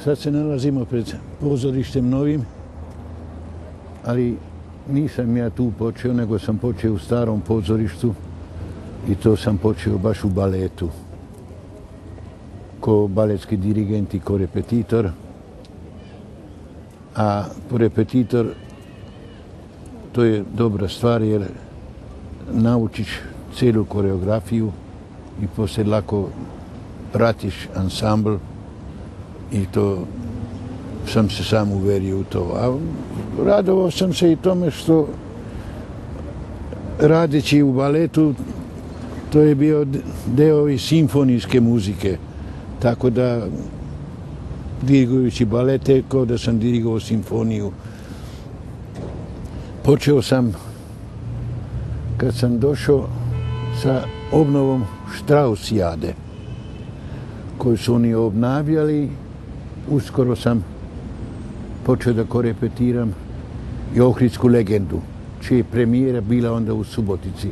Sad se nalazimo pred pozorištem novim, ali nisam ja tu počeo, nego sam počeo u starom pozorištu i to sam počeo baš u baletu. Ko baletski dirigent i ko repetitor. A repetitor, to je dobra stvar jer naučiš cijelu koreografiju i poslije lako pratiš ansambl i to sam se sam uverio u to. A radovao sam se i tome što radeći u baletu to je bio deo i simfonijske muzike. Tako da dirigujući balete kao da sam dirigovao simfoniju. Počeo sam kad sam došao sa obnovom Štrausijade koju su oni obnavljali. Uskoro sam počeo da korepetiram i Ohridsku legendu, čija je premijera bila onda u Subotici.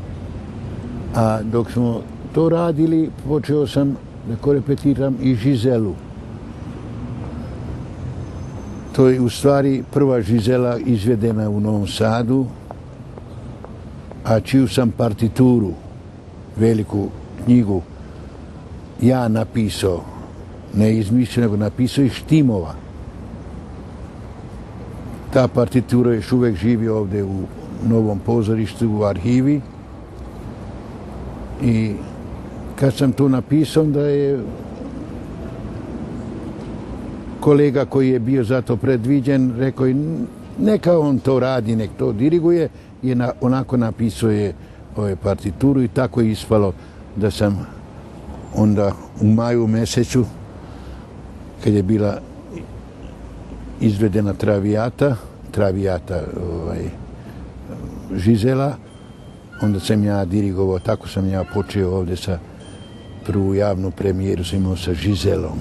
A dok smo to radili, počeo sam da korepetiram i Žizelu. To je u stvari prva Žizela izvedena u Novom Sadu, a čiju sam partituru, veliku knjigu, ja napisao, ne izmislio, nego napisao iz štimova. Ta partitura još uvijek živi ovdje u Novom pozorištu u arhivi. I kad sam to napisao, onda je kolega koji je bio za to predviđen rekao neka on to radi, nek to diriguje i onako napisao je partituru i tako je ispalo da sam onda u maju mjesecu kad je bila izvedena Traviata Žizela, onda sam ja dirigovao, tako sam ja počeo ovdje sa prvu javnu premijeru sam imao sa Žizelom.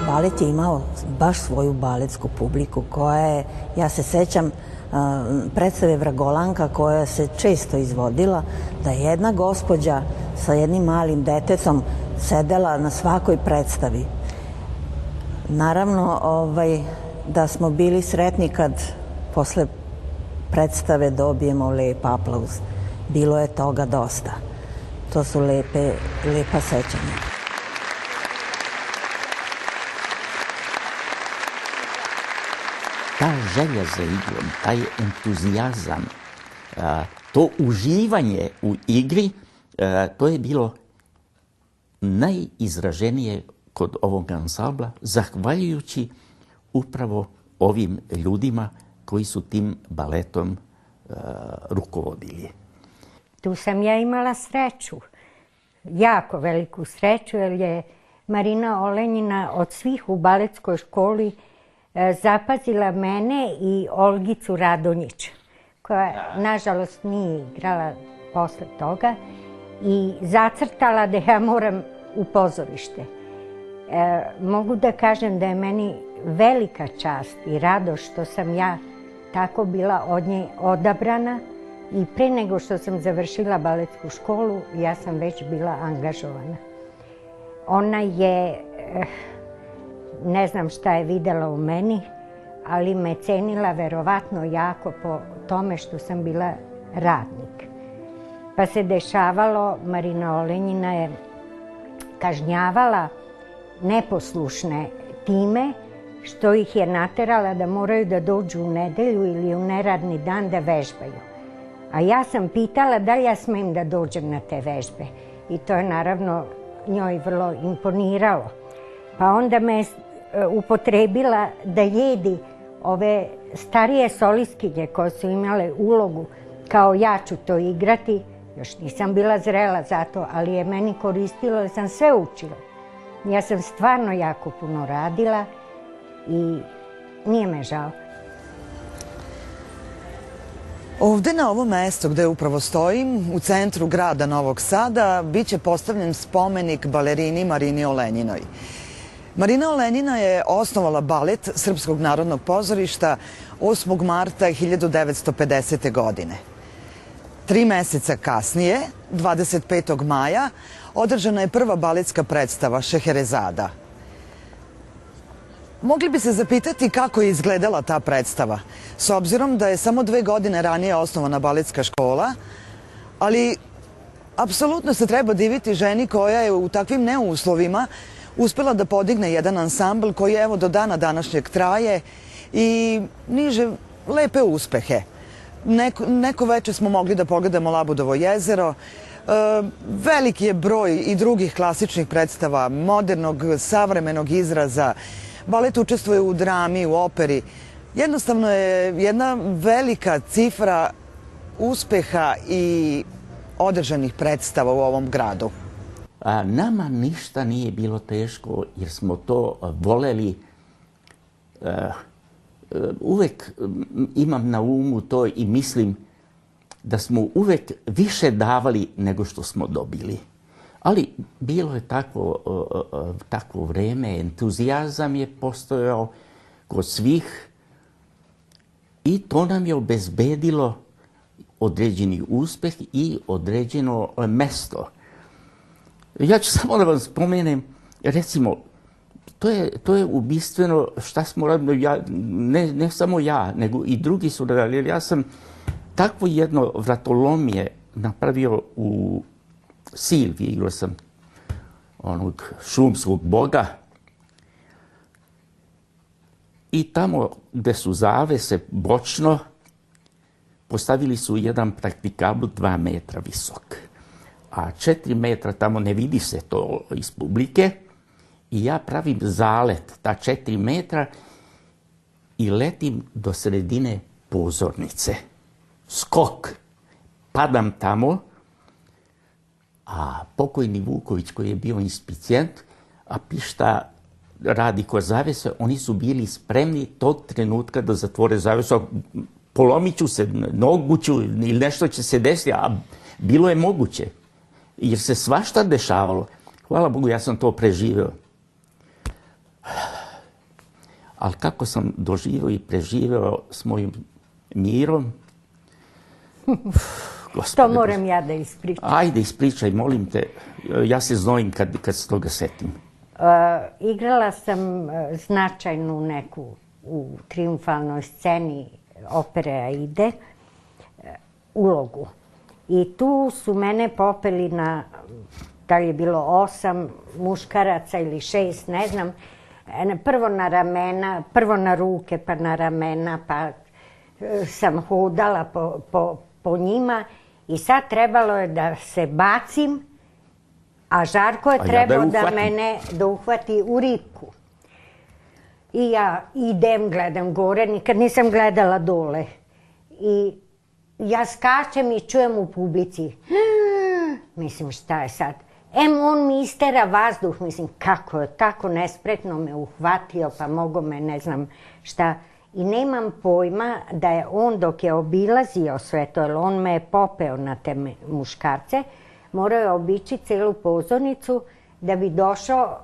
Balet je imao baš svoju baletsku publiku koja je, ja se sećam predstave Vragolanka koja se često izvodila, da je jedna gospođa sa jednim malim detetom sedela na svakoj predstavi. Naravno da smo bili sretni kad posle predstave dobijemo lep aplauz. Bilo je toga dosta. To su lepa sećanja. Ta želja za igrom, taj entuzijazam, to uživanje u igri, to je bilo najizraženije kod ovog ansambla, zahvaljujući upravo ovim ljudima koji su tim baletom rukovodili. Tu sam ja imala sreću, jako veliku sreću, jer je Marina Olenjina od svih u baletskoj školi zapazila mene i Olgicu Radonjić, koja nažalost nije igrala posle toga, i zacrtala da ja moram u pozorište. Mogu da kažem da je meni velika čast i radost što sam ja tako bila od nje odabrana i pre nego što sam završila baletsku školu, ja sam već bila angažovana. Ona je, ne znam šta je videla u meni, ali me cenila verovatno jako po tome što sam bila radnik. Pa se dešavalo, Marina Olenjina je kažnjavala neposlušne time što ih je naterala da moraju da dođu u nedelju ili u neradni dan da vežbaju. A ja sam pitala da li ja smem da dođem na te vežbe. I to je naravno njoj vrlo imponiralo. Pa onda me upotrebila da jedi ove starije solistkinje koje su imale ulogu kao ja ću to igrati. Još nisam bila zrela za to, ali je meni koristilo jer sam sve učila. Ja sam stvarno jako puno radila i nije me žao. Ovde na ovom mestu gde upravo stojim, u centru grada Novog Sada, bit će postavljen spomenik balerini Marini Olenjinoj. Marina Olenjina je osnovala balet Srpskog narodnog pozorišta 8. marta 1950. godine. 3 meseca kasnije, 25. maja, održana je prva baletska predstava Šeherezada. Mogli bi se zapitati kako je izgledala ta predstava, s obzirom da je samo 2 godine ranije osnovana baletska škola, ali apsolutno se treba diviti ženi koja je u takvim neuslovima uspela da podigne jedan ansambl koji evo do dana današnjeg traje i niže lepe uspehe. Neko veče smo mogli da pogledamo Labudovo jezero. Veliki je broj i drugih klasičnih predstava, modernog, savremenog izraza. Balet učestvuje u drami, u operi. Jednostavno je jedna velika cifra uspeha i održanih predstava u ovom gradu. Nama ništa nije bilo teško jer smo to voleli. Uvek imam na umu to i mislim da smo uvek više davali nego što smo dobili. Ali bilo je takvo vreme, entuzijazam je postojao kod svih i to nam je obezbedilo određeni uspeh i određeno mesto. Ja ću samo da vam spomenem, recimo, to je ubistveno šta smo radili, ne samo ja, nego i drugi su radili. Ja sam takvo jedno vratolomije napravio u Silvi, igrao sam onog šumskog boga i tamo gde su zavese bočno postavili su jedan praktikabl 2 metra visok, a 4 metra tamo ne vidi se to iz publike i ja pravim zalet, ta 4 metra i letim do sredine pozornice. Skok, padam tamo, a pokojni Vuković koji je bio inspicijent, a pišta radi ko zavese, oni su bili spremni tog trenutka da zatvore zavesu. Polomit ću se, nogu ću ili nešto će se desiti, a bilo je moguće. Jer se svašta dešavalo. Hvala Bogu, ja sam to preživeo. Ali kako sam doživeo i preživeo s mojim mirom, To moram ja da ispričam. Ajde, ispričaj, molim te. Ja se znojim kad se toga setim. Igrala sam značajnu neku u triumfalnoj sceni opere Aide ulogu. I tu su mene popeli na, da li je bilo 8 muškaraca ili 6, ne znam, prvo na ramena, prvo na ruke, pa na ramena, pa sam hodala po njima i sad trebalo je da se bacim, a Žarko je trebao da mene uhvati u ripku. I ja idem, gledam gore, nikad nisam gledala dole. I ja skačem i čujem u publici. Mislim, šta je sad? On mi istera vazduh, mislim, kako je tako nespretno me uhvatio, pa mogo me, ne znam šta. I nemam pojma da je on, dok je obilazio sve to, jer on me je popeo na te muškarce, morao je obići celu pozornicu da bi došao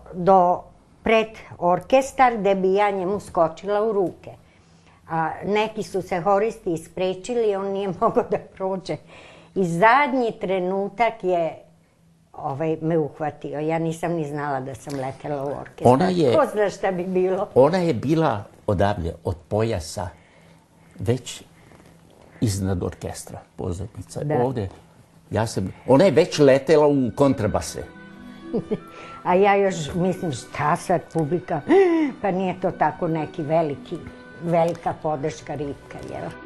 pred orkestar gde bi ja njemu skočila u ruke. A neki su se horisti isprečili i on nije mogao da prođe. I zadnji trenutak je me uhvatio. Ja nisam ni znala da sam letela u orkestar. Ko zna šta bi bilo? Ona je bila odavde, od pojasa, već iznad orkestra, pozornica. Ovde, ona je već letela u kontrabase. A ja još mislim, šta sad publika? Pa nije to tako neki velika podrška Ripka, jel?